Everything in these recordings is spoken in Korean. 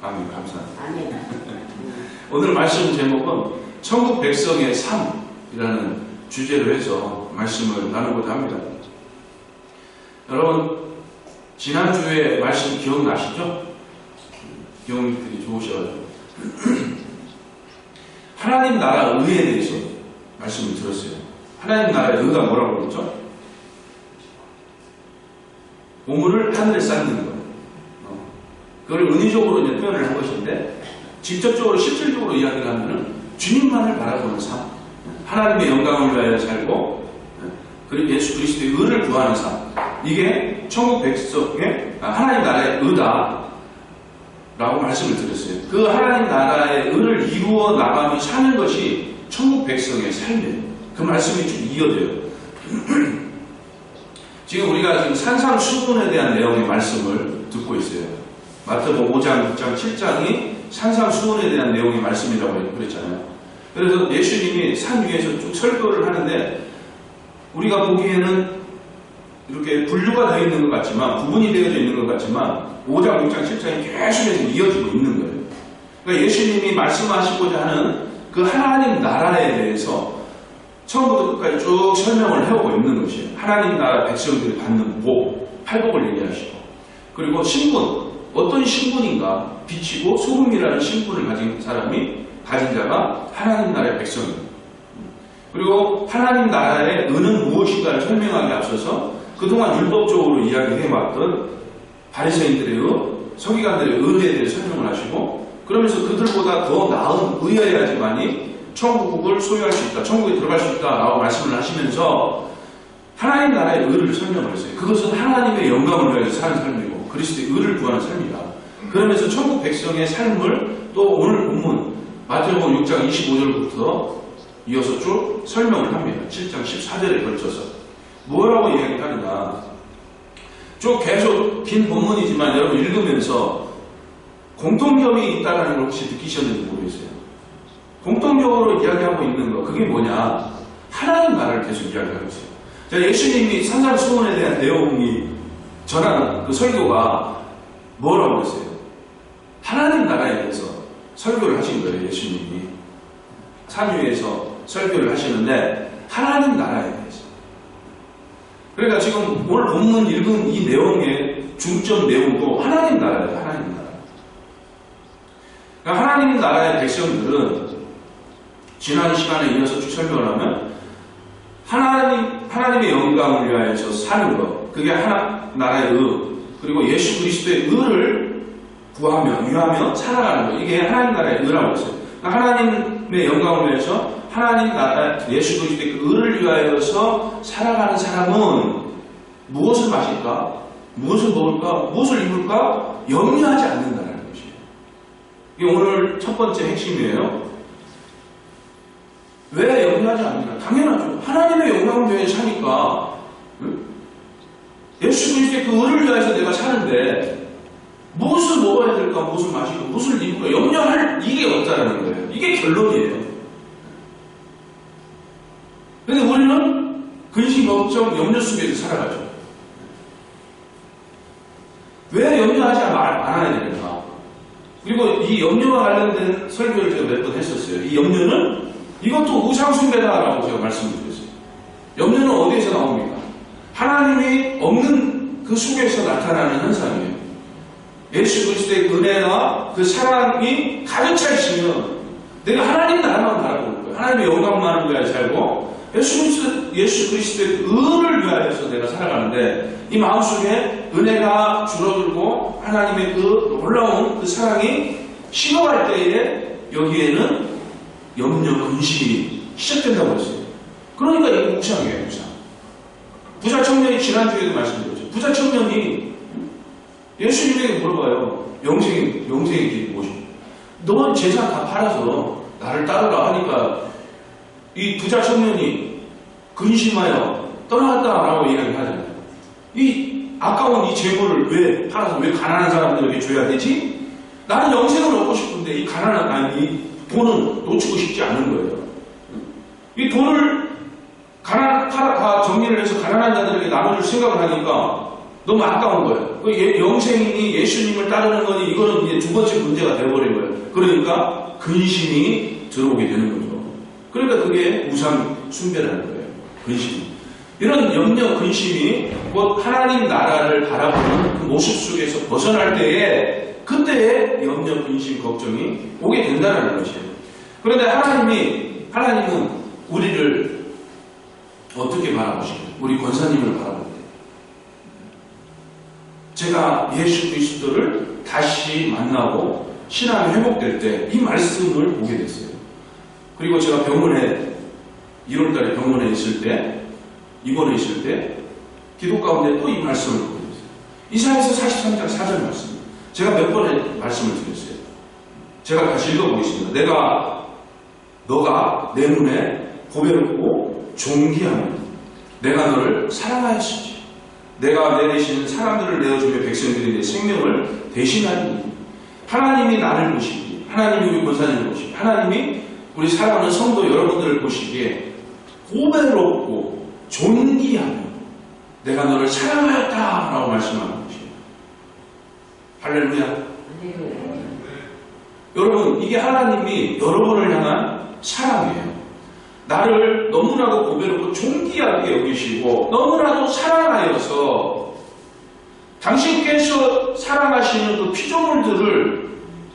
아멘. 감사합니다. 아멘. 오늘 말씀 제목은 천국 백성의 삶이라는 주제로 해서 말씀을 나누고자 합니다. 여러분, 지난주에 말씀 기억나시죠? 기억들이 좋으셔가지고 하나님 나라 의에 대해서 말씀을 들었어요. 하나님 나라의 의가 뭐라고 그랬죠? 보물을 하늘에 쌓는 것. 그걸 은유적으로 이제 표현을 한 것인데, 직접적으로 실질적으로 이야기를 하면은 주님만을 바라보는 삶, 하나님의 영광을 위하여 살고, 그리고 예수 그리스도의 의를 구하는 삶, 이게 천국 백성의 하나님 나라의 의다 라고 말씀을 드렸어요. 그 하나님 나라의 의를 이루어 나가며 사는 것이 천국 백성의 삶이에요. 그 말씀이 쭉 이어져요. 지금 우리가 지금 산상수훈에 대한 내용의 말씀을 듣고 있어요. 마태복음 5장, 6장, 7장이 산상수훈에 대한 내용의 말씀이라고 그랬잖아요. 그래서 예수님이 산 위에서 쭉 설교를 하는데, 우리가 보기에는 이렇게 분류가 되어 있는 것 같지만, 구분이 되어져 있는 것 같지만 5장, 6장, 7장이 계속해서 이어지고 있는 거예요. 그러니까 예수님이 말씀하시고자 하는 그 하나님 나라에 대해서 처음부터 끝까지 쭉 설명을 해오고 있는 것이에요. 하나님 나라 백성들이 받는 복, 팔복을 얘기하시고, 그리고 신분, 어떤 신분인가, 빛이고 소금이라는 신분을 가진 자가 하나님 나라의 백성입니다. 그리고 하나님 나라의 의는 무엇인가를 설명하기 앞서서 그동안 율법적으로 이야기해왔던 바리새인들의 의, 서기관들의 의에 대해 설명을 하시고, 그러면서 그들보다 더 나은 의여야지만이 천국을 소유할 수 있다, 천국에 들어갈 수 있다라고 말씀을 하시면서 하나님 나라의 의를 설명을 했어요. 그것은 하나님의 영광을 위해서 사는 삶이고 그리스도의 의를 구하는 삶이다. 그러면서 천국 백성의 삶을 또 오늘 본문 마태복음 6장 25절부터 이어서 쭉 설명을 합니다. 7장 14절에 걸쳐서 뭐라고 이야기하느냐, 쭉 계속 긴 본문이지만 여러분 읽으면서 공통점이 있다는 걸 혹시 느끼셨는지 모르겠어요. 공통적으로 이야기하고 있는 거, 그게 뭐냐, 하나님 나라를 계속 이야기하고 있어요. 자, 예수님이 산상수훈에 대한 내용이 전하는 그 설교가 뭐라고 했어요? 하나님 나라에 대해서 설교를 하신 거예요. 예수님이 산 위에서 설교를 하시는데 하나님 나라에 대해서. 그러니까 지금 오늘 본문 읽은 이 내용의 중점 내용도 하나님 나라예요. 하나님 나라. 그러니까 하나님 나라의 백성들은 지난 시간에 이어서 쭉 설명을 하면 하나님의 영광을 위하여서 사는 것, 그게 나라의 의, 그리고 예수 그리스도의 의를 구하며 위하며 살아가는 것, 이게 하나님 나라의 의라고 했어요. 그러니까 하나님의 영광을 위해서 하나님 나라 예수 그리스도의 그 의를 위하여서 살아가는 사람은 무엇을 마실까, 무엇을 먹을까, 무엇을 입을까 염려하지 않는다는 것이에요. 이게 오늘 첫 번째 핵심이에요. 왜 염려하지 않는가? 당연하죠. 하나님의 영광을 위해 사니까, 예수 그리스도의 그 의를 위해서 내가 사는데 무엇을 먹어야 될까, 무엇을 마시고 무엇을 입을까 염려할 일이 없다는 거예요. 이게 결론이에요. 그런데 우리는 근심, 걱정, 염려 속에서 살아가죠. 왜 염려하지 않아야 되는가? 그리고 이 염려와 관련된 설교를 제가 몇 번 했었어요. 이 염려는 이것도 우상숭배다라고 제가 말씀드렸어요. 염려는 어디에서 나옵니까? 하나님이 없는 그 속에서 나타나는 현상이에요. 예수 그리스도의 은혜와 그 사랑이 가득 차 있으면 내가 하나님 나라만 바라보는 거예요. 하나님의 영광만을 위하여 살고 예수 그리스도의 의를 위하여서 내가 살아가는데, 이 마음속에 은혜가 줄어들고 하나님의 그 놀라운 그 사랑이 식어갈 때에 여기에는 염려, 근심이 시작된다고 했어요. 그러니까 이게 우상이에요, 우상. 부자 청년이 지난주에도 말씀드렸죠. 부자 청년이 예수님에게 물어봐요. 영생의 길이 무엇이냐? 넌 재산 다 팔아서 나를 따르라 하니까 이 부자 청년이 근심하여 떠나갔다라고 이야기하잖아요. 이 아까운 이 재물을 왜 팔아서 왜 가난한 사람들에게 줘야 되지? 나는 영생을 얻고 싶은데 이 돈은 놓치고 싶지 않은 거예요. 이 돈을 다 정리를 해서 가난한 자들에게 나눠줄 생각을 하니까 너무 아까운 거예요. 영생이니 예수님을 따르는 거니 이거는 이제 두 번째 문제가 되어버린 거예요. 그러니까 근심이 들어오게 되는 거죠. 그러니까 그게 우상 숭배라는 거예요. 근심. 이런 염려, 근심이 곧 하나님 나라를 바라보는 그 모습 속에서 벗어날 때에 그때의 염려, 근심, 걱정이 오게 된다는 것이에요. 그런데 하나님은 우리를 어떻게 바라보시나요? 우리 권사님을 바라볼 때. 제가 예수 그리스도를 다시 만나고 신앙이 회복될 때 이 말씀을 보게 됐어요. 그리고 제가 1월달에 병원에 있을 때, 입원해 있을 때, 기도 가운데 또 이 말씀을 보게 됐어요. 이사야서 43장 4절 말씀. 제가 몇 번의 말씀을 드렸어요. 제가 다시 읽어보겠습니다. 너가 내 눈에 보배롭고 존귀하며 내가 너를 사랑하였으지. 내가 내 대신 사람들을 내어주며 백성들이 내 생명을 대신하니. 하나님이 나를 보시기에, 하나님이 우리 권사님을 보시기에, 하나님이 우리 사랑하는 성도 여러분들을 보시기에 보배롭고 존귀하며 내가 너를 사랑하였다 라고 말씀하는 것이에요. 할렐루야. 여러분, 이게 하나님이 여러분을 향한 사랑이에요. 나를 너무나도 보배롭고 존귀하게 여기시고 너무나도 사랑하여서 당신께서 사랑하시는 그 피조물들을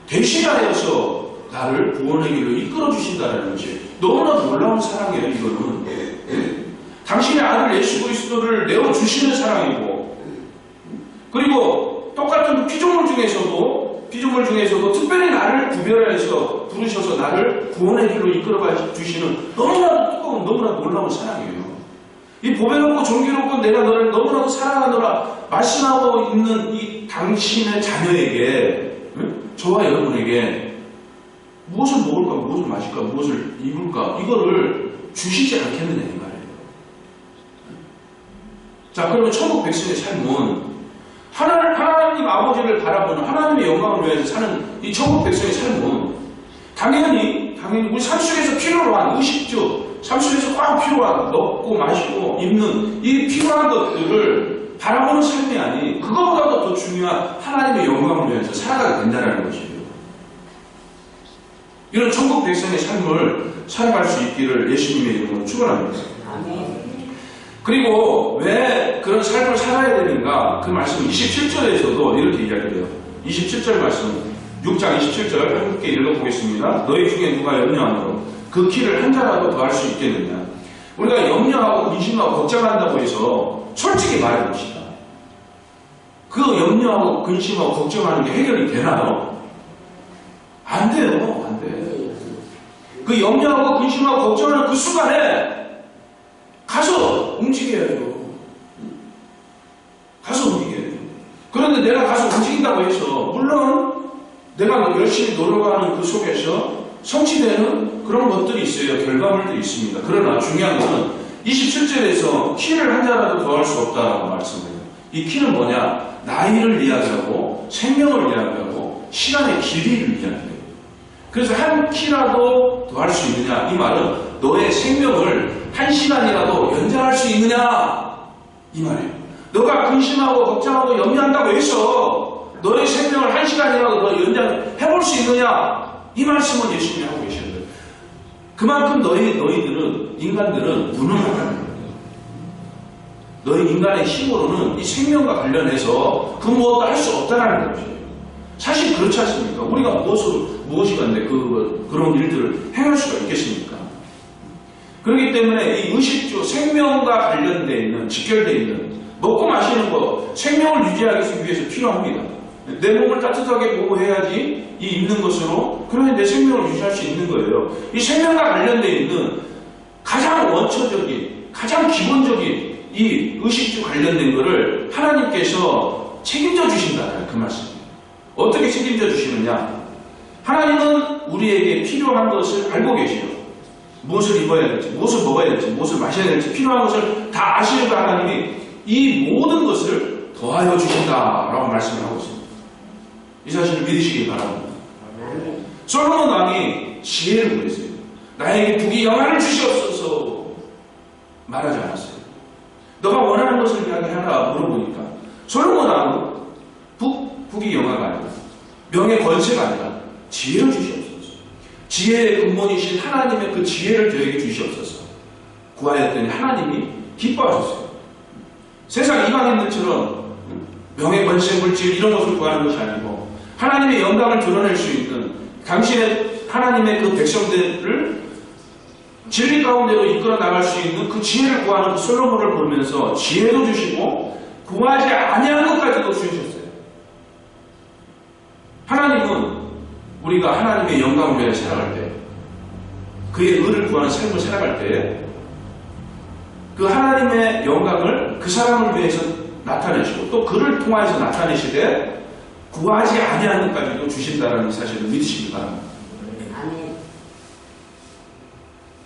대신하여서 나를 구원의 길로 이끌어 주신다는 것이 너무나 놀라운 사랑이에요. 이거는 당신의 아들 예수 그리스도를 내어주시는 사랑이고, 그리고 똑같은 피조물 중에서도 특별히 나를 구별해서 부르셔서 나를 구원의 길로 이끌어 주시는 너무나 뜨거운, 너무나 놀라운 사랑이에요. 이 보배롭고 존귀롭고 내가 너를 너무나도 사랑하노라 말씀하고 있는 이 당신의 자녀에게, 저와 여러분에게 무엇을 먹을까, 무엇을 마실까, 무엇을 입을까, 이거를 주시지 않겠느냐 이 말이에요. 자, 그러면 천국 백성의 삶은 하나님 아버지를 바라보는 하나님의 영광을 위해서 사는 이 천국 백성의 삶은 당연히 우리 삶 속에서 필요로 한 의식주, 삶 속에서 꽉 필요한 먹고 마시고 입는 이 필요한 것들을 바라보는 삶이 아닌 그것보다도 더 중요한 하나님의 영광을 위해서 살아가게 된다는 것이에요. 이런 천국 백성의 삶을 살아갈 수 있기를 예수님의 이름으로 축원합니다. 그리고 왜 그런 삶을 살아야 되는가? 그 말씀 27절에서도 이렇게 이야기해요. 27절 말씀 6장 27절 함께 읽어보겠습니다. 너희 중에 누가 염려하므로 그 키를 한 자라도 더할 수 있겠느냐? 우리가 염려하고 근심하고 걱정한다고 해서 솔직히 말해봅시다. 그 염려하고 근심하고 걱정하는 게 해결이 되나요? 안 돼요. 안 돼. 그 염려하고 근심하고 걱정하는 그 순간에 가서 움직여야죠. 가서 움직여야죠. 그런데 내가 가서 움직인다고 해서 물론 내가 열심히 노력하는 그 속에서 성취되는 그런 것들이 있어요. 결과물들이 있습니다. 그러나 중요한 것은 27절에서 키를 한 자라도 더할 수 없다라고 말씀해요. 이 키는 뭐냐? 나이를 이야기하고 생명을 이야기하고 시간의 길이를 이야기해요. 그래서 한 키라도 더할 수 있느냐? 이 말은 너의 생명을 한 시간이라도 연장할 수 있느냐? 이 말이에요. 너가 근심하고 걱정하고 염려한다고 해서 너의 생명을 한 시간이라도 더 연장해볼 수 있느냐? 이 말씀은 예수님이 하고 계시는 거예요. 그만큼 인간들은 무능하다는 거예요. 너희 인간의 힘으로는 이 생명과 관련해서 그 무엇도 할 수 없다는 것이에요. 사실 그렇지 않습니까? 우리가 무엇이 간데 그런 일들을 행할 수가 있겠습니까? 그렇기 때문에 이 의식주, 생명과 관련되어 있는, 직결되어 있는, 먹고 마시는 것, 생명을 유지하기 위해서 필요합니다. 내 몸을 따뜻하게 보호해야지 이 입는 것으로, 그러면 내 생명을 유지할 수 있는 거예요. 이 생명과 관련되어 있는 가장 원초적인, 가장 기본적인 이 의식주 관련된 것을 하나님께서 책임져 주신다는 그 말씀이에요. 어떻게 책임져 주시느냐? 하나님은 우리에게 필요한 것을 알고 계시죠. 무엇을 입어야 될지, 무엇을 먹어야 될지, 무엇을 마셔야 될지 필요한 것을 다 아시는 하나님이 이 모든 것을 더하여 주신다라고 말씀을 하고 있습니다. 이 사실을 믿으시기 바랍니다. 솔로몬 왕이 지혜를 구했어요. 나에게 부귀 영화를 주시옵소서 말하지 않았어요. 너가 원하는 것을 이야기하라 물어보니까 솔로몬 왕은 북이 영화가 아니라 명예 권세가 아니라 지혜를 주시옵소서. 지혜의 근본이신 하나님의 그 지혜를 저에게 주시옵소서. 구하였더니 하나님이 기뻐하셨어요. 세상 이방인들처럼 명예 권세 물질 이런 것을 구하는 것이 아니고 하나님의 영광을 드러낼 수 있는 당신의 하나님의 그 백성들을 진리 가운데로 이끌어 나갈 수 있는 그 지혜를 구하는 그 솔로몬을 보면서 지혜도 주시고 구하지 아니하는 것까지도 주셨어요. 하나님은 우리가 하나님의 영광을 위해 살아갈 때, 그의 의를 구하는 삶을 살아갈 때, 그 하나님의 영광을 그 사람을 위해서 나타내시고 또 그를 통하여서 나타내시되 구하지 아니하는 것까지도 주신다는 사실을 믿으시기 바랍니다.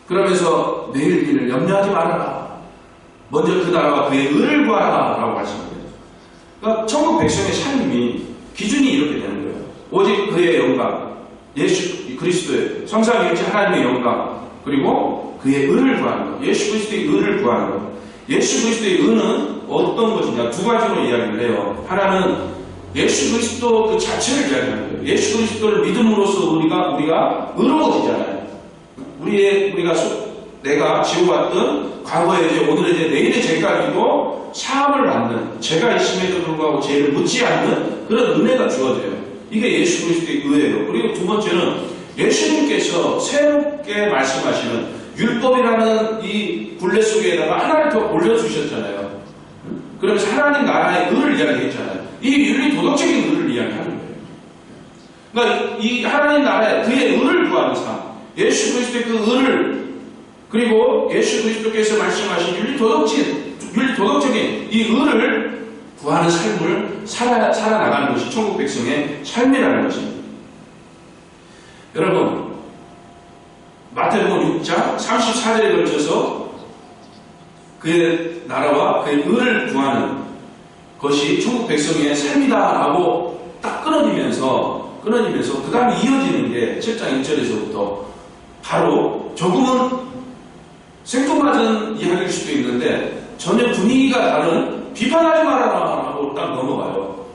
그러면서 내일 일을 염려하지 말아라. 먼저 그 나라와 그의 의를 구하라 라고 말씀합니다. 그러니까 천국 백성의 삶이 기준이 이렇게 되는 거예요. 오직 그의 영광, 예수 그리스도의 성삼위일체 하나님의 영광, 그리고 그의 의를 구하는 것, 예수 그리스도의 의를 구하는 것. 예수 그리스도의 의는 어떤 것이냐? 두 가지로 이야기를 해요. 하나는 예수 그리스도 그 자체를 이야기하는 거예요. 예수 그리스도를 믿음으로써 우리가 의로워지잖아요. 내가 지어왔던 과거의 죄, 오늘의 죄, 내일의 죄까지도 사함을 받는, 죄가 있음에도 불구하고 죄를 묻지 않는 그런 은혜가 주어져요. 이게 예수 그리스도의 의예요. 그리고 두 번째는 예수님께서 새롭게 말씀하시는 율법이라는 이 굴레 속에다가 하나를 더 올려주셨잖아요. 그러면서 하나님 나라의 의를 이야기했잖아요. 이 윤리 도덕적인 의를 이야기하는 거예요. 그러니까 이 하나님 나라의 그의 의를 구하는 삶, 예수 그리스도의 그 의를, 그리고 예수 그리스도께서 말씀하신 윤리 도덕적인 이 의를 구하는 삶을 살아나가는 것이 천국 백성의 삶이라는 것입니다. 여러분, 마태복음 6장 34절에 걸쳐서 그의 나라와 그의 의를 구하는 것이 천국 백성의 삶이다라고 딱 끊어지면서 그 다음에 이어지는 게 7장 1절에서부터 바로 조금은 생뚱맞은 이야기일 수도 있는데 전혀 분위기가 다른 비판하지 말아라 하고 딱 넘어가요.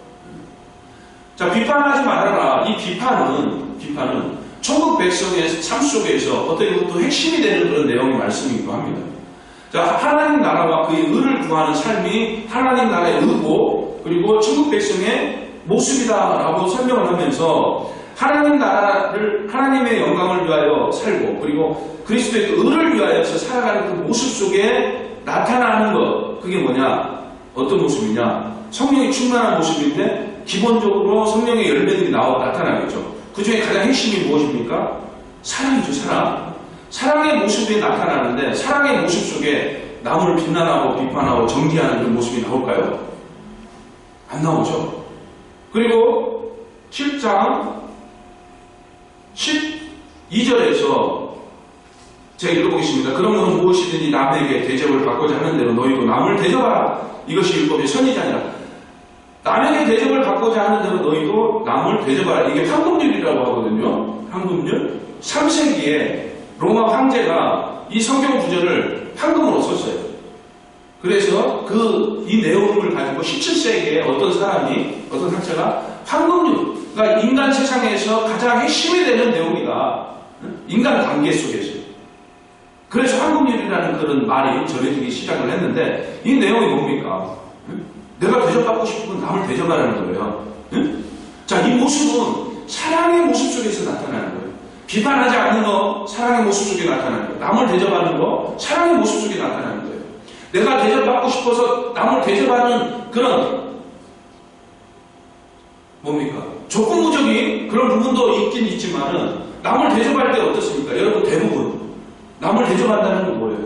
자, 비판하지 말아라. 이 비판은 천국 백성의 삶 속에서 어떻게 보면 또 핵심이 되는 그런 내용의 말씀이기도 합니다. 자, 하나님 나라와 그의 의를 구하는 삶이 하나님 나라의 의고 그리고 천국 백성의 모습이다라고 설명을 하면서 하나님 나라를, 하나님의 영광을 위하여 살고 그리고 그리스도의 그 의를 위하여서 살아가는 그 모습 속에 나타나는 것, 그게 뭐냐? 어떤 모습이냐? 성령이 충만한 모습인데 기본적으로 성령의 열매들이 나타나겠죠. 그 중에 가장 핵심이 무엇입니까? 사랑이죠, 사랑. 사랑의 모습이 나타나는데 사랑의 모습 속에 남을 비난하고 비판하고 정죄하는 그런 모습이 나올까요? 안 나오죠. 그리고 7장 12절에서 제가 읽어보겠습니다. 그러므로 무엇이든지 남에게 대접을 받고자 하는 대로 너희도 남을 대접하라. 이것이 율법의 선이지 아니라. 남에게 대접을 받고자 하는 대로 너희도 남을 대접하라. 이게 황금률이라고 하거든요. 황금률. 3세기에 로마 황제가 이 성경 구절을 황금으로 썼어요. 그래서 이 내용을 가지고 17세기에 어떤 학자가 황금률, 그러니까 인간 세상에서 가장 핵심이 되는 내용이다. 인간 관계 속에서. 그래서 황금률이라는 그런 말이 전해지기 시작을 했는데 이 내용이 뭡니까? 내가 대접받고 싶으면 남을 대접하라는 거예요. 자, 이 모습은 사랑의 모습 속에서 나타나는 거예요. 비판하지 않는 거, 사랑의 모습 속에 나타나는 거예요. 남을 대접하는 거, 사랑의 모습 속에 나타나는 거예요. 내가 대접받고 싶어서 남을 대접하는 그런 뭡니까? 조건부적인 그런 부분도 있긴 있지만은 남을 대접할 때 어떻습니까? 여러분 대부분 남을 대접한다는 건 뭐예요?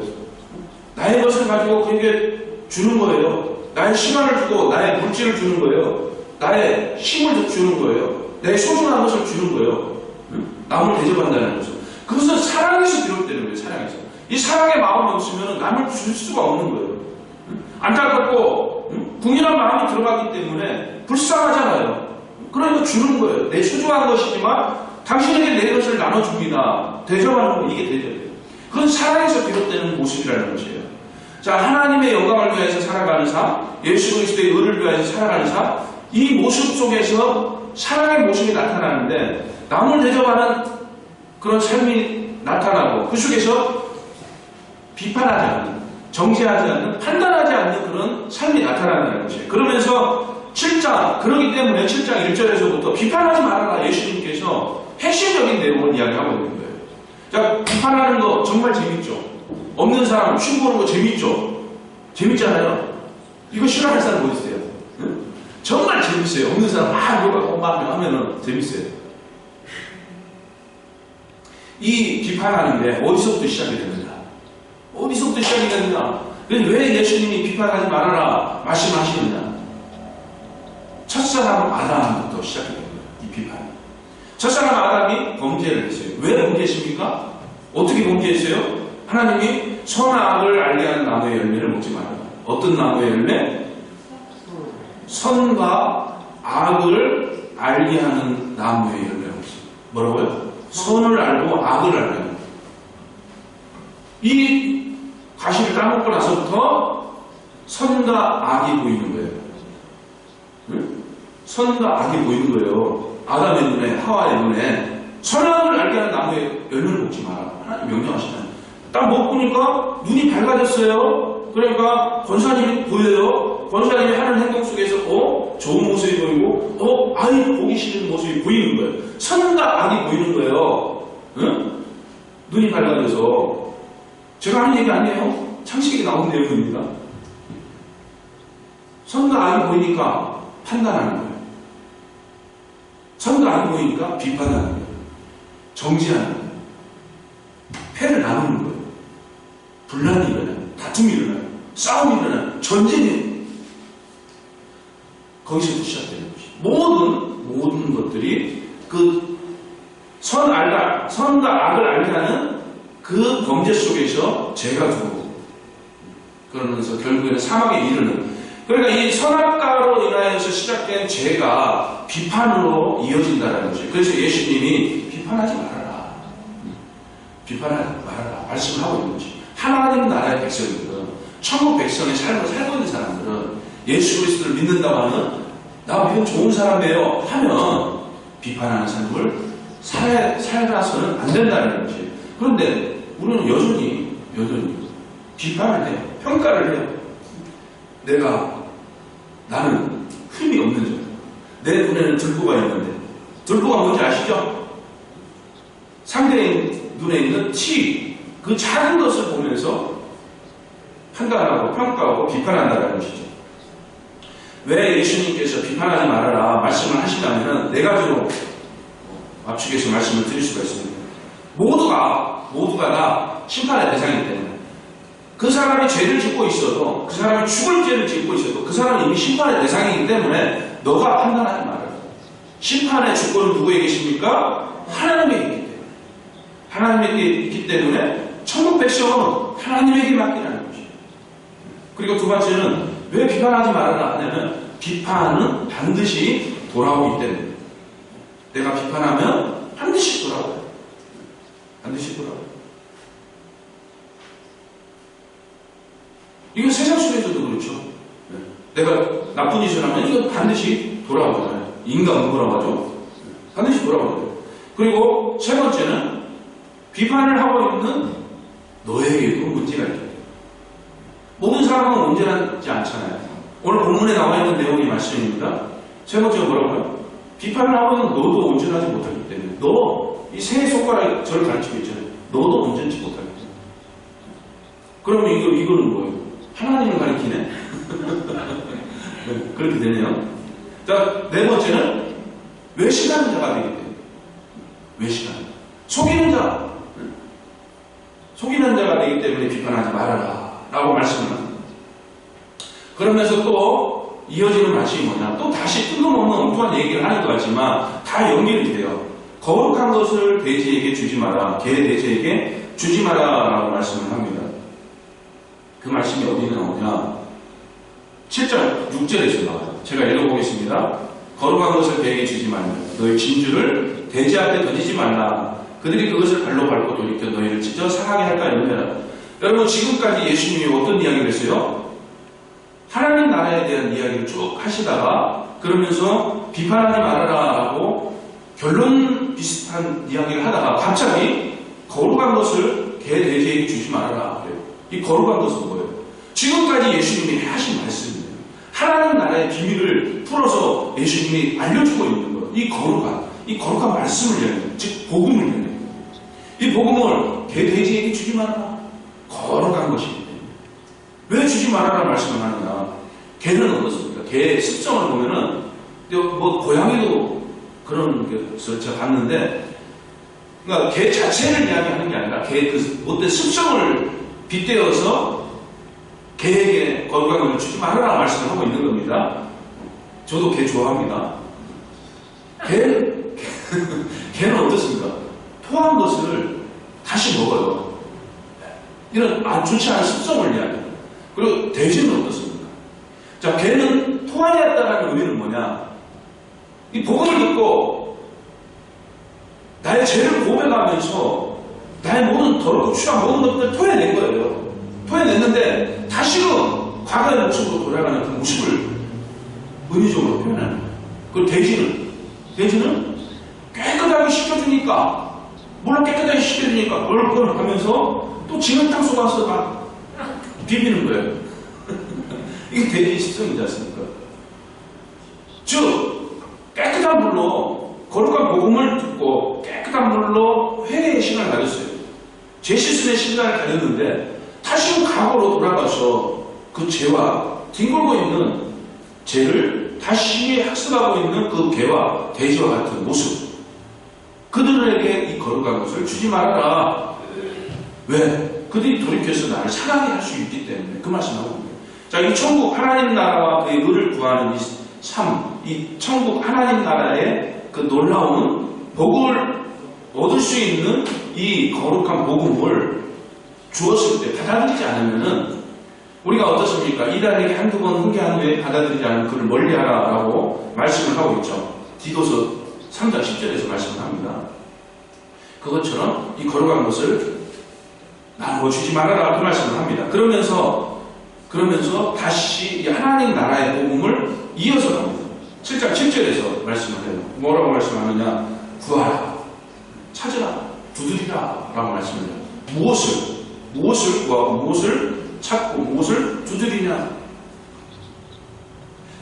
나의 것을 가지고 그에게 주는 거예요. 나의 시간을 주고 나의 물질을 주는 거예요. 나의 힘을 주는 거예요. 내 소중한 것을 주는 거예요. 남을 대접한다는 것은. 그것은 사랑에서 비롯되는 거예요. 사랑에서. 이 사랑의 마음이 없으면 남을 줄 수가 없는 거예요. 안타깝고 궁일한 마음이 들어가기 때문에 불쌍하잖아요. 그러니까 주는 거예요. 내 소중한 것이지만 당신에게 내 것을 나눠줍니다. 대접하는 거, 이게 대접이에요. 그건 사랑에서 비롯되는 모습이라는 것이에요. 자, 하나님의 영광을 위해서 살아가는 삶, 예수 그리스도의 의를 위해서 살아가는 삶, 이 모습 속에서 사랑의 모습이 나타나는데 남을 대접하는 그런 삶이 나타나고 그 속에서 비판하지 않는, 정죄하지 않는, 판단하지 않는 그런 삶이 나타나는 것이에요. 그러면서 7장, 그러기 때문에 7장 1절에서부터 비판하지 말아라 예수님께서 핵심적인 내용을 이야기하고 있는 거예요. 자, 비판하는 거 정말 재밌죠. 없는 사람 춤 보는 거 재밌죠. 재밌잖아요. 이거 싫어하는 사람 뭐 있어요? 응? 정말 재밌어요. 없는 사람 막 욕하고 막 하면은 재밌어요. 이 비판하는 게 어디서부터 시작이 됩니다. 어디서부터 시작이 됩니다. 그래서 왜 예수님이 비판하지 말아라 말씀하시느냐. 첫사람 아담부터 시작이 됩니다. 이 비판. 첫사람 아담이 범죄를 했어요. 왜 범죄했습니까? 어떻게 범죄했어요? 하나님이 선과 악을 알게 하는 나무의 열매를 먹지 말아라. 어떤 나무의 열매? 선과 악을 알게 하는 나무의 열매를 먹습니다. 뭐라고요? 선을 알고 악을 알게 하는. 이 과실을 따먹고 나서부터 선과 악이 보이는 거예요. 응? 선과 악이 보이는 거예요. 아담의 눈에, 하와의 눈에 선악을 알게 하는 나무의 열매를 먹지 마라. 하나님 명령하시잖아요. 딱 먹으니까 눈이 밝아졌어요. 그러니까 권사님이 보여요. 권사님이 하는 행동 속에서 좋은 모습이 보이고 아이 보기 싫은 모습이 보이는 거예요. 선과 악이 보이는 거예요. 응? 눈이 밝아져서 제가 하는 얘기 아니에요. 창세기에 나온 내용입니다. 선과 악이 보이니까 판단하는 거예요. 선과 악이 보이니까 비판하는 거예요. 정지하는 거예요. 패를 나누는 거예요. 분란이 일어나요. 다툼이 일어나요. 싸움이 일어나요. 전쟁이 거기서부터 시작되는 것이 모든 것들이 그 선과 악을 알게 하는 그 범죄 속에서 죄가 들어오고 그러면서 결국에는 사망에 이르는, 그러니까 이 선악과로 인하여서 시작된 죄가 비판으로 이어진다는 거죠. 그래서 예수님이 비판하지 말아라. 비판하지 말아라. 말씀하고 있는 거죠. 하나님 나라의 백성들은, 천국 백성의 삶을 살고 있는 사람들은 예수 그리스도를 믿는다고 하면 나 믿음 좋은 사람이에요 하면 비판하는 삶을 살아서는 안 된다는 거지. 그런데 우리는 여전히 비판을 해요. 평가를 해요. 나는 흠이 없는 자. 내 눈에는 들보가 있는데, 들보가 뭔지 아시죠? 상대의 눈에 있는 티, 그 작은 것을 보면서 판단하고 평가하고 비판한다는 것이죠. 왜 예수님께서 비판하지 말아라 말씀을 하시냐면은 네 가지로 압축해서 말씀을 드릴 수가 있습니다. 모두가 다 심판의 대상이기 때문에 그 사람이 죄를 짓고 있어도, 그 사람이 죽을 죄를 짓고 있어도 그 사람은 이미 심판의 대상이기 때문에 너가 판단하지 말아라. 심판의 주권은 누구에게 계십니까? 하나님에게 있기 때문에. 하나님에게 있기 때문에 천국 백성은 하나님에게 맡기라는 것이죠. 그리고 두 번째는 왜 비판하지 말아라 하냐면 비판은 반드시 돌아오기 때문에. 내가 비판하면 반드시 돌아와요. 반드시 돌아와요. 이건 세상 속에서도 그렇죠. 내가 나쁜 짓을 하면 이건 반드시 돌아오잖아요. 인간 뭐라고 하죠? 반드시 돌아오거든요. 그리고 세 번째는 비판을 하고 있는 너에게도 문제가 있죠. 모든 사람은 온전하지 않잖아요. 오늘 본문에 나와 있는 내용이 말씀입니다. 세 번째가 뭐라고요? 비판을 하고 있는 너도 온전하지 못하기 때문에. 너, 이 세 손가락이 저를 가르치고 있잖아요. 너도 온전치 못하기 때문에. 그러면 이거는 뭐예요? 하나님을 가리키네? 네, 그렇게 되네요. 자, 네 번째는 외식하는 자가 되기 때문에. 외식하는 자. 속이는 자가 되기 때문에 비판하지 말아라 라고 말씀을 합니다. 그러면서 또 이어지는 말씀이 뭐냐, 또 다시 뜬금없는 엉뚱한 얘기를 하는 것 같지만 다 연결이 돼요. 거룩한 것을 돼지에게 주지 마라, 개 돼지에게 주지 마라 라고 말씀을 합니다. 그 말씀이 어디 나오냐, 7절 6절에서 나와요. 제가 읽어보겠습니다. 거룩한 것을 개에게 주지 말라. 너희 진주를 돼지 앞에 던지지 말라. 그들이 그것을 발로 밟고 돌이켜 너희를 찢어 상하게 할까 염려하라. 여러분 지금까지 예수님이 어떤 이야기를 했어요? 하나님 나라에 대한 이야기를 쭉 하시다가 그러면서 비판하지 말아라 라고 결론 비슷한 이야기를 하다가 갑자기 거룩한 것을 개 돼지에게 주지 말아라 그래요. 이 거룩한 것은 뭐예요? 지금까지 예수님이 하신 말씀이에요. 하나님 나라의 비밀을 풀어서 예수님이 알려주고 있는 거예요. 이 거룩한 말씀을 이야기해요. 즉 복음을 이야기해요. 이 복음을 개 돼지에게 주지 말아라. 거룩한 것이기 때문에. 왜 주지 말아라 말씀을 하느냐? 개는 어떻습니까? 개의 습성을 보면은 뭐 고양이도 그런 것을 제가 봤는데, 그러니까 개 자체를 이야기하는 게 아니라 개의 그 못된 습성을 빗대어서 개에게 거룩한 것을 주지 말아라 말씀을 하고 있는 겁니다. 저도 개 좋아합니다. 개는 어떻습니까? 토한 것을 다시 먹어요. 이런 좋지 않은 습성을 이야기해요. 그리고 돼지는 어떻습니까? 자, 개는 토하였다라는 의미는 뭐냐? 이 복음을 듣고 나의 죄를 고백하면서 나의 모든 더럽고 추한 모든 것들을 토해낸 거예요. 토해냈는데 다시금 과거의 모습으로 돌아가는 그 모습을 의미적으로 표현하는 거예요. 그리고 돼지는 깨끗하게 씻겨주니까, 물론 깨끗하게 씻겨주니까 얼굴 하면서 또 지는 땅 속아서 막 비비는 거예요. 이게 돼지 습성이지 않습니까? 즉 깨끗한 물로 거룩한 복음을 듣고 깨끗한 물로 회개의 시간을 가졌어요. 죄 씻음의 시간을 가졌는데 다시금 과거로 돌아가서 그 죄와 뒹굴고 있는 죄를 다시 학습하고 있는 그 개와 돼지와 같은 모습, 그들에게 이 거룩한 것을 주지 말아라. 왜? 그들이 돌이켜서 나를 사랑해 할 수 있기 때문에 그 말씀하고 있는 거예요. 자, 이 천국 하나님 나라와 그의 의를 구하는 이 천국 하나님 나라의 그 놀라운 복을 얻을 수 있는 이 거룩한 복음을 주었을 때 받아들이지 않으면은 우리가 어떻습니까? 이단에게 한두 번 훈계한 후에 받아들이지 않으면 그를 멀리하라 라고 말씀을 하고 있죠. 디도서 3장 10절에서 말씀을 합니다. 그것처럼 이 거룩한 것을 나누어 주지 말아라 그 말씀을 합니다. 그러면서 다시 이 하나님 나라의 복음을 이어서 갑니다. 7장 7절에서 말씀을 해요. 뭐라고 말씀하느냐? 구하라, 찾으라, 두드리라 라고 말씀을 해요. 무엇을 구하고 무엇을 찾고 무엇을 두드리냐?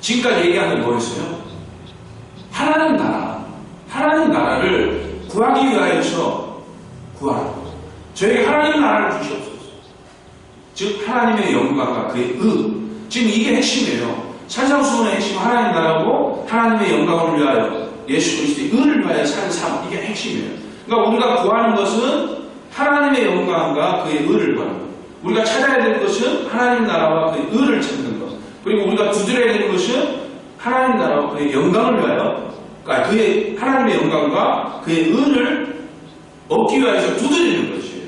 지금까지 얘기한 게 뭐였어요? 하나님 나라를 구하기 위하여서 구하라. 저에게 하나님 나라를 주시옵소서. 즉 하나님의 영광과 그의 지금 이게 핵심이에요. 산상수훈의 핵심 하나님 나라고 하나님의 영광을 위하여 예수 그리스도의 의를 위하여 사는 삶, 이게 핵심이에요. 그러니까 우리가 구하는 것은 하나님의 영광과 그의 의를 구하는 것. 우리가 찾아야 될 것은 하나님 나라와 그의 의를 찾는 것. 그리고 우리가 두드려야 될 것은 하나님 나라와 그의 영광을 위하여, 그러니까 그의 하나님의 영광과 그의 의를 얻기 위해서 두드리는 것이에요.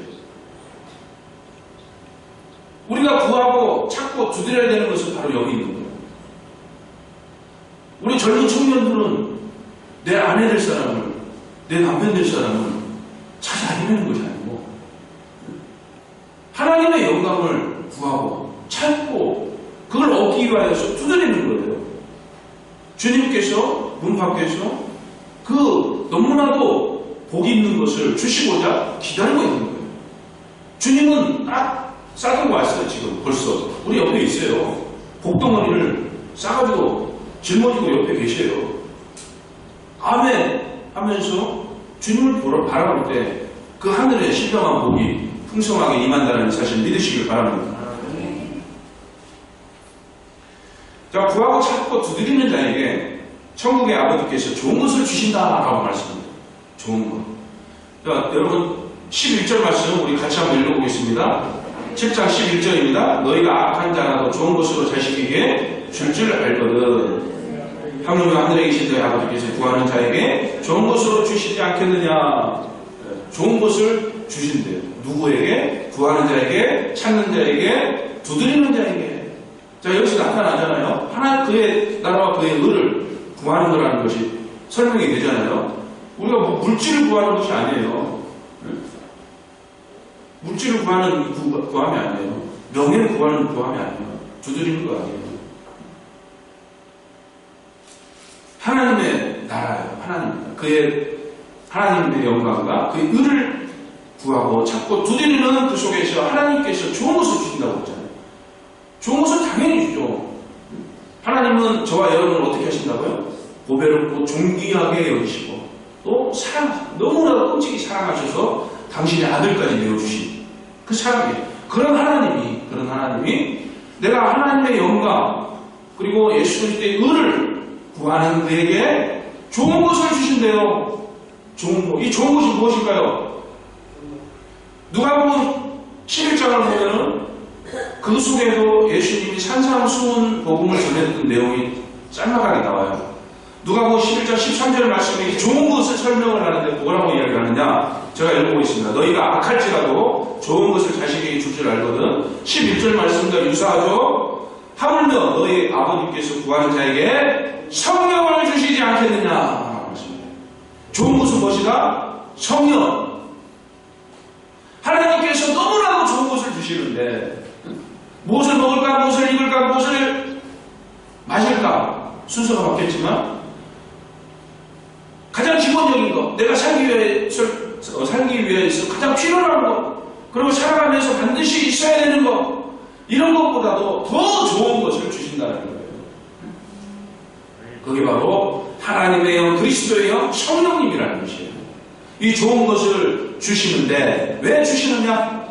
우리가 구하고 찾고 두드려야 되는 것은 바로 여기 있는 거예요. 우리 젊은 청년들은 내 아내 될 사람을, 내 남편 될 사람을 찾아다니는 것이 아니고 하나님의 영광을 구하고 찾고 그걸 얻기 위하여서 두드리는 거예요. 주님께서 문 밖에서 그 너무나도 복이 있는 것을 주시고자 기다리고 있는 거예요. 주님은 딱 싸들고 왔어요. 지금 벌써 우리 옆에 있어요. 복덩어리를 싸가지고 짊어지고 옆에 계셔요. 아멘 하면서 주님을 바라볼 때 그 하늘의 신령한 복이 풍성하게 임한다는 사실 믿으시길 바랍니다. 자, 구하고 찾고 두드리는 자에게 천국의 아버지께서 좋은 것을 주신다라고 말씀합니다. 좋은 것. 자, 여러분 11절 말씀 우리 같이 한번 읽어보겠습니다. 7장 11절입니다. 너희가 악한 자라도 좋은 것으로 자식에게 줄 알거든. 하늘에 계신 너희 아버지께서 구하는 자에게 좋은 것으로 주시지 않겠느냐. 좋은 것을 주신대요. 누구에게? 구하는 자에게, 찾는 자에게, 두드리는 자에게. 자, 여기서 나타나잖아요. 하나님 그의 나라와 그의 의를 구하는 거라는 것이 설명이 되잖아요. 우리가 뭐 물질을 구하는 것이 아니에요. 물질을 구하는 구함이 아니에요. 명예를 구하는 구함이 아니에요. 두드리는 거 아니에요. 하나님의 나라예요. 하나님의 영광과 그의 의를 구하고 찾고 두드리는 그 속에서 하나님께서 좋은 것을 주신다고 했잖아요. 좋은 것을 당연히 주죠. 하나님은 저와 여러분을 어떻게 하신다고요? 보배롭고 존귀하게 여기시고 또 너무나도 끔찍이 사랑하셔서 당신의 아들까지 내어주신 그 사랑이에요. 그런 하나님이 내가 하나님의 영광 그리고 예수 그리스도의 의를 구하는 그에게 좋은 것을 주신대요. 좋은 것. 이 좋은 것이 무엇일까요? 누가복음 11장을 보면은 그 속에도 예수님이 산상수훈 복음을 전했던 내용이 짤막하게 나와요. 누가복음 11장 13절 말씀에 좋은 것을 설명을 하는데 뭐라고 이야기를 하느냐? 제가 읽어보겠습니다. 너희가 악할지라도 좋은 것을 자식에게 줄 줄 알거든. 11절 말씀과 유사하죠. 하물며 너희 아버지께서 구하는 자에게 성령을 주시지 않겠느냐? 좋은 것은 무엇이다? 성령. 하나님께서 너무나도 좋은 것을 주시는데 무엇을 먹을까, 무엇을 입을까, 무엇을 마실까 순서가 바뀌었지만 가장 기본적인 것, 내가 살기 위해서 가장 필요한 것, 그리고 살아가면서 반드시 있어야 되는 것, 이런 것보다도 더 좋은 것을 주신다는 거예요. 그게 바로 하나님의 영, 그리스도의 영, 성령님이라는 것이에요. 이 좋은 것을 주시는데 왜 주시느냐?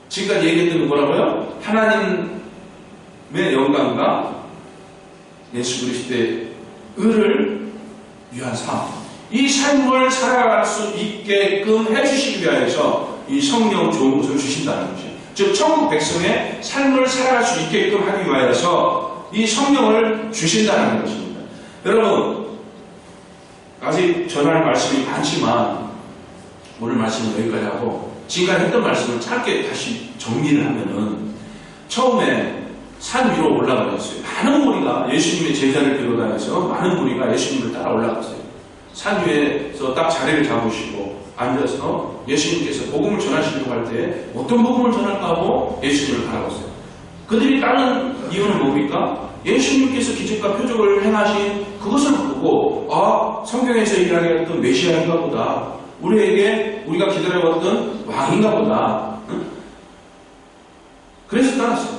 지금까지 얘기했던 건 뭐라고요? 하나님의 영광과 예수 그리스도의 의를 위한 삶. 이 삶을 살아갈 수 있게끔 해주시기 위하여서 이 성령 좋은 것을 주신다는 것이에요. 즉 천국 백성의 삶을 살아갈 수 있게끔 하기 위하여서 이 성령을 주신다는 것입니다. 여러분 아직 전할 말씀이 많지만 오늘 말씀은 여기까지 하고 지금까지 했던 말씀을 짧게 다시 정리를 하면은 처음에 산 위로 올라가셨어요. 많은 무리가 예수님의 제자를 비롯하여서 많은 무리가 예수님을 따라 올라갔어요. 산 위에서 딱 자리를 잡으시고 앉아서 예수님께서 복음을 전하시려고 할 때 어떤 복음을 전할까 하고 예수님을 바라봤어요. 그들이 따른 이유는 뭡니까? 예수님께서 기적과 표적을 행하신 그것을 보고 성경에서 이야기했던 메시아인가 보다. 우리가 기다려왔던 왕인가 보다. 그래서 따랐어요.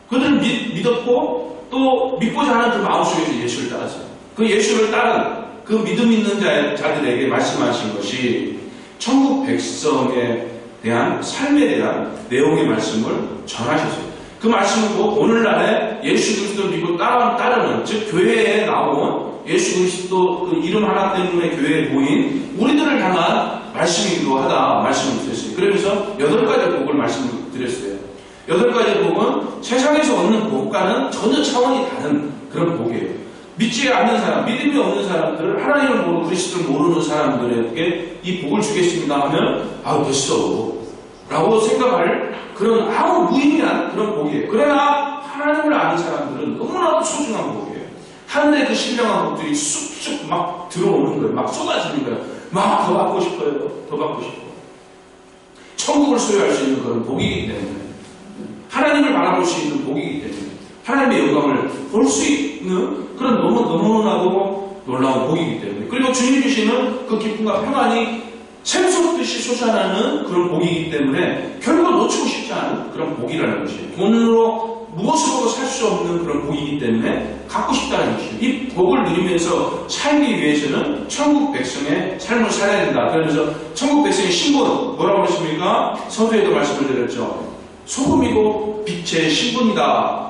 그들은 믿었고 또 믿고자 하는 그 마음속에서 예수를 따랐어요. 그 예수를 따른 그 믿음 있는 자들에게 말씀하신 것이 천국 백성에 대한 삶에 대한 내용의 말씀을 전하셨어요. 그 말씀은 곧 오늘날에 예수 그리스도를 믿고 따르는 즉 교회에 나온 예수 그리스도 그 이름 하나 때문에 교회에 모인 우리들을 향한 말씀이기도 하다 말씀을 드렸어요. 그러면서 8가지 복을 말씀드렸어요. 8가지 복은 세상에서 얻는 복과는 전혀 차원이 다른 그런 복이에요. 믿지 않는 사람, 믿음이 없는 사람들, 하나님을 모르고 그리스도를 모르는 사람들에게 이 복을 주겠습니다 하면 됐어 라고 생각할 그런 아무 무의미한 그런 복이에요. 그러나 하나님을 아는 사람들은 너무나도 소중한 복이에요. 하늘의 그 신령한 복들이 쑥쑥 막 들어오는 거예요. 막 쏟아지는 거예요. 막 더 받고 싶어요. 더 받고 싶어. 천국을 소유할 수 있는 그런 복이기 때문에 하나님을 바라볼 수 있는 복이기 때문에 하나님의 영광을 볼 수 있는 그런 너무나도 놀라운 복이기 때문에 그리고 주님 주시는 그 기쁨과 평안이 샘솟듯이 솟아나는 그런 복이기 때문에 결국 놓치고 싶지 않은 그런 복이라는 것이에요. 돈으로 무엇으로도 살 수 없는 그런 복이기 때문에 갖고 싶다는 것이에요. 이 복을 누리면서 살기 위해서는 천국 백성의 삶을 살아야 된다. 그러면서 천국 백성의 신분 뭐라고 그러십니까? 서두에도 말씀을 드렸죠. 소금이고 빛의 신분이다.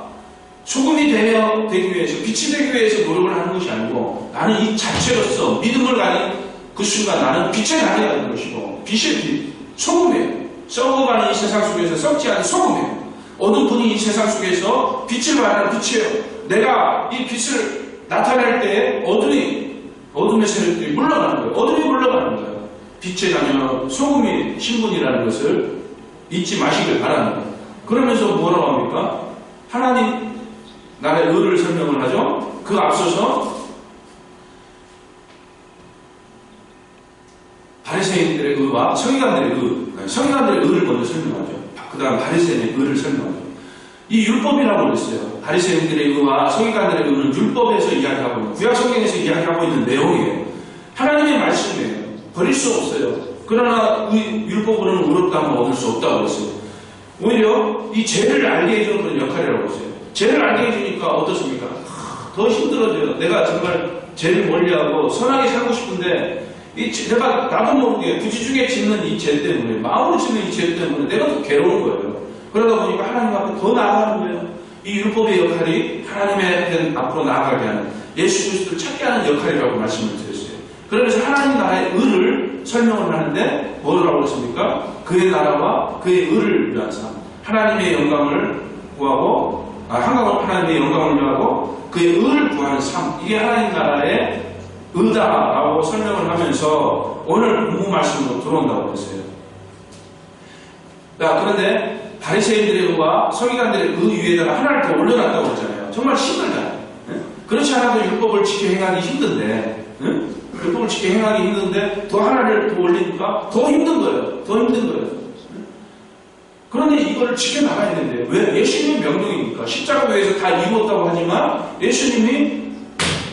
소금이 되기 위해서 빛이 되기 위해서 노력을 하는 것이 아니고 나는 이 자체로서 믿음을 가진 그 순간 나는 빛의 단위가 되는 것이고 빛의 빛, 소금이에요. 썩어가는 이 세상 속에서 썩지 않은 소금이에요. 어느 분이 이 세상 속에서 빛을 발하는 빛이에요. 내가 이 빛을 나타낼 때 어둠의 세력들이 물러가는 거예요. 어둠이 물러가는 거예요. 빛의 자녀는 소금이 신분이라는 것을 잊지 마시길 바랍니다. 그러면서 뭐라고 합니까? 하나님 나라의 의를 설명을 하죠. 그 앞서서 바리새인들의 의와 서기관들의 의 서기관들의 의를 먼저 설명하죠. 그 다음 바리새인의 의를 설명하죠. 이 율법이라고 그랬어요. 바리새인들의 의와 서기관들의 의는 율법에서 이야기하고 있는, 구약 성경에서 이야기하고 있는 내용이에요. 하나님의 말씀이에요. 버릴 수 없어요. 그러나 율법으로는 의롭다함을 얻을 수 없다고 그랬어요. 오히려 이 죄를 알게 해주는 그런 역할이라고 했어요. 죄를 알게 해주니까 어떻습니까? 더 힘들어져요. 내가 정말 죄를 멀리하고 선하게 살고 싶은데 내가 나도 모르게 부지중에 짓는 이 죄 때문에, 마음으로 짓는 이 죄 때문에 내가 더 괴로운 거예요. 그러다 보니까 하나님 앞에 더 나아가는 거예요. 이 율법의 역할이 하나님의 앞으로 나아가게 하는, 예수 그리스도를 찾게 하는 역할이라고 말씀을 드렸어요. 그러면서 하나님 나라의 의를 설명을 하는데 뭐라고 했습니까? 그의 나라와 그의 의를 위한 삶, 하나님의 영광을 구하고, 하나님의 영광을 위하고 그의 의를 구하는 삶, 이게 하나님 나라의 의다라고 설명을 하면서 오늘 본문 말씀으로 들어온다고 했어요. 그런데 바리새인들의 의와 서기관들의 의 위에다가 하나를 더 올려놨다고 그러잖아요. 정말 힘들잖아요. 그렇지 않아도 율법을 지켜 행하기 힘든데, 율법을 지켜 행하기 힘든데 더 하나를 더 올리니까 더 힘든 거예요. 더 힘든 거예요. 그런데 이걸 지켜나가야 되는데, 왜? 예수님의 명령이니까. 십자가 위에서 다 이루었다고 하지만 예수님이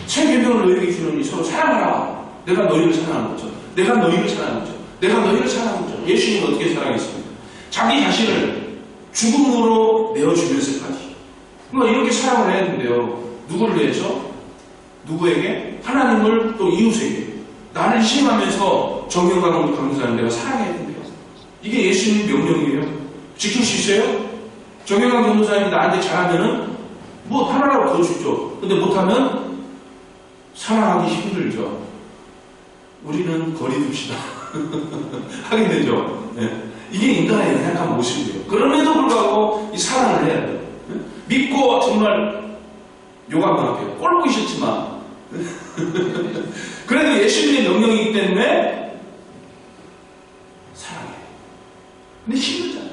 새 계명을 너희에게 주노니 서로 사랑하라. 내가 너희를 사랑하는 거죠. 내가 너희를 사랑하는 거죠. 내가 너희를 사랑하는 거죠. 예수님은 어떻게 사랑했습니까? 자기 자신을 죽음으로 내어주면서까지. 그러니까 이렇게 사랑을 해야 된대요. 누구를 위해서? 누구에게? 하나님을, 또 이웃에게. 나를 희생하면서 정경강도 강조하는 내가 사랑해야 된대요. 이게 예수님 명령이에요. 지킬 수 있어요? 정경강 전도사님이 나한테 잘하면은 뭐 하나라도 더 주죠. 근데 못하면 사랑하기 힘들죠. 우리는 거리 둡시다. 하게 되죠. 네. 이게 인간의 연약한 모습이에요. 그럼에도 불구하고 이 사랑을 해야 돼요. 네? 믿고 정말 욕 한번 할게요. 꼴 보기 싫지만 그래도 예수님의 명령이기 때문에 사랑해요. 근데 힘들잖아요.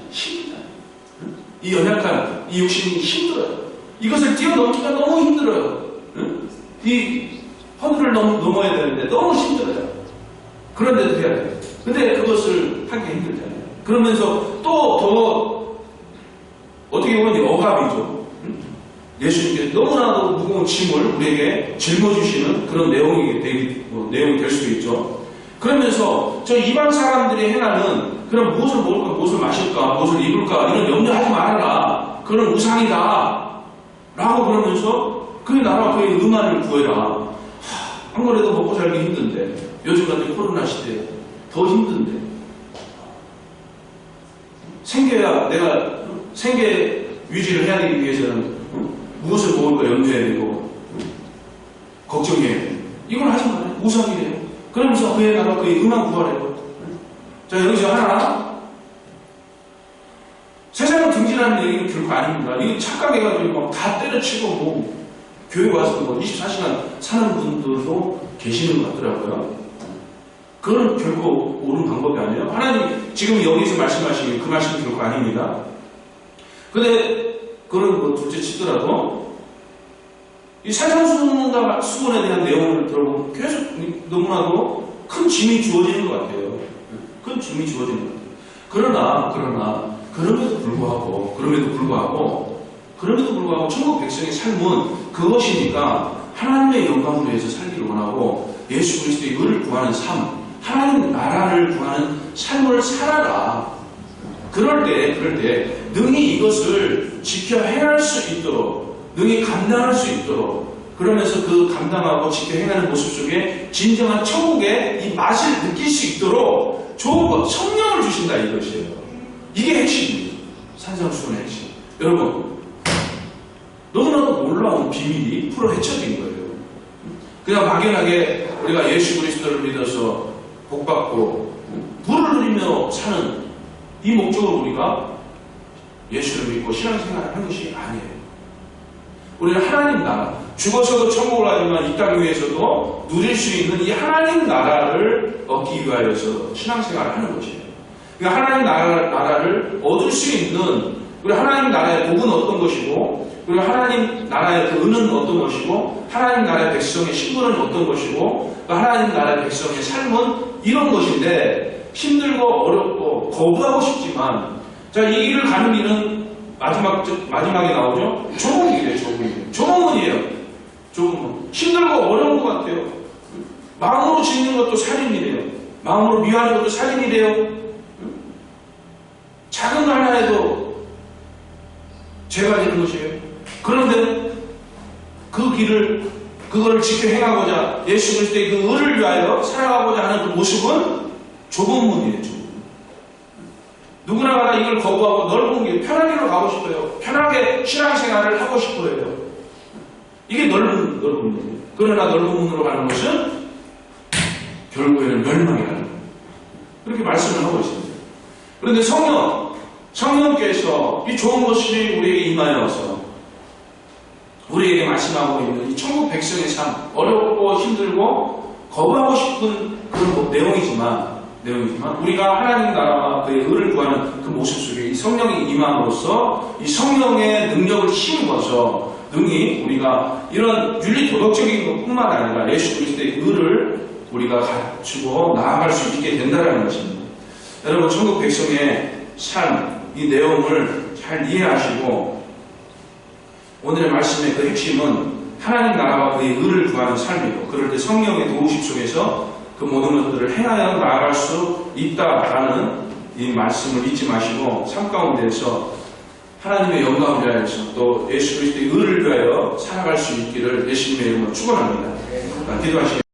이 연약한 이 육신이 힘들어요. 이것을 뛰어넘기가 너무 힘들어요. 이 허들을 넘어야 되는데 너무 힘들어요. 그런데도 해야 돼요. 근데 그것을 하기 힘들잖아요. 그러면서 또 더 어떻게 보면 억압이죠. 예수님께서 너무나도 무거운 짐을 우리에게 짊어주시는 그런 내용이 될 수도 있죠. 그러면서 저 이방 사람들이 행하는 그런 무엇을 먹을까, 무엇을 마실까, 무엇을 입을까 이런 염려하지 말아라. 그런 우상이다. 라고 그러면서 그의 나라와 그의 의만을 구해라. 안 그래도 먹고 살기 힘든데, 요즘 같은 코로나 시대에 더 힘든데, 내가 생계 유지를 해야 되기 위해서는 무엇을 먹을까 염려해야 되고 걱정해야 돼요. 이걸 하지 말아요. 우상이래요. 그러면서 그의 나라 그의 의만 구하래요. 자, 여기서 하나, 세상을 등진하는 얘기는 결코 아닙니다. 이거 착각해가지고 막 다 때려치고 뭐 교회 와서 뭐 24시간 사는 분들도 계시는 것 같더라고요. 그건 결코 옳은 방법이 아니에요. 하나님 지금 여기서 말씀하시는 그 말씀은 결코 아닙니다. 근데 그런 뭐 둘째 치더라도 이 산상수훈에 대한 내용을 들어보면 계속 너무나도 큰 짐이 주어지는 것 같아요. 큰 짐이 주어지는 것 같아요. 그럼에도 불구하고 천국 백성의 삶은 그것이니까 하나님의 영광을 위해서 살기를 원하고 예수 그리스도의 의를 구하는 삶, 하나님 나라를 구하는 삶을 살아라. 그럴 때 능히 이것을 지켜 행할 수 있도록, 능히 감당할 수 있도록, 그러면서 그 감당하고 지켜 행하는 모습 속에 진정한 천국의 이 맛을 느낄 수 있도록 좋은 것, 성령을 주신다 이것이에요. 이게 핵심이에요. 산상수훈의 핵심. 여러분, 너무나도 놀라운 비밀이 풀어 헤쳐진 거예요. 그냥 막연하게 우리가 예수 그리스도를 믿어서 복받고 부를 누리며 사는 이 목적으로 우리가 예수를 믿고 신앙생활을 하는 것이 아니에요. 우리는 하나님 나라, 죽어서도 천국을 가지만 이 땅 위에서도 누릴 수 있는 이 하나님 나라를 얻기 위하여서 신앙생활을 하는 것이에요. 그러니까 하나님 나라를 얻을 수 있는, 우리 하나님 나라의 복은 어떤 것이고, 그리고 하나님 나라의 그 은은 어떤 것이고, 하나님 나라의 백성의 신분은 어떤 것이고, 하나님 나라의 백성의 삶은 이런 것인데, 힘들고 어렵고 거부하고 싶지만 자, 이 길을 가는 길은 마지막에 나오죠? 좁은 길이에요. 좁은 문이에요. 좁은 문. 힘들고 어려운 것 같아요. 마음으로 짓는 것도 살인이래요. 마음으로 미워하는 것도 살인이래요. 작은 거 하나 해도 죄가 되는 것이에요. 그런데 그거를 지켜 행하고자 예수 그리스도의 그 의를 위하여 살아가고자 하는 그 모습은 좁은 문이에요. 좁은 문. 누구나 이걸 거부하고 넓은 길, 편한 길로 가고 싶어요. 편하게 신앙생활을 하고 싶어요. 이게 넓은 문이에요. 그러나 넓은 문으로 가는 것은 결국에는 멸망이 가는 거예요. 그렇게 말씀을 하고 있습니다. 그런데 성령께서 이 좋은 것이 우리에게 임하여서 우리에게 말씀하고 있는 이 천국 백성의 삶, 어렵고 힘들고 거부하고 싶은 그런 내용이지만 우리가 하나님 나라와 그의 의를 구하는 그 모습 속에 이 성령이 임함으로써 이 성령의 능력을 힘입어서 능히 우리가 이런 윤리 도덕적인 것뿐만 아니라 예수 그리스도의 의를 우리가 갖추고 나아갈 수 있게 된다는 것입니다. 여러분, 천국 백성의 삶, 이 내용을 잘 이해하시고 오늘의 말씀의 그 핵심은 하나님 나라와 그의 의를 구하는 삶이고 그럴 때 성령의 도우심 속에서 그 모든 것들을 행하여 나아갈 수 있다라는 이 말씀을 잊지 마시고 삶 가운데서 하나님의 영광을 위하여서 또 예수 그리스도의 의를 위하여 살아갈 수 있기를 예수님의 이름으로 축원합니다. 기도하시겠습니다.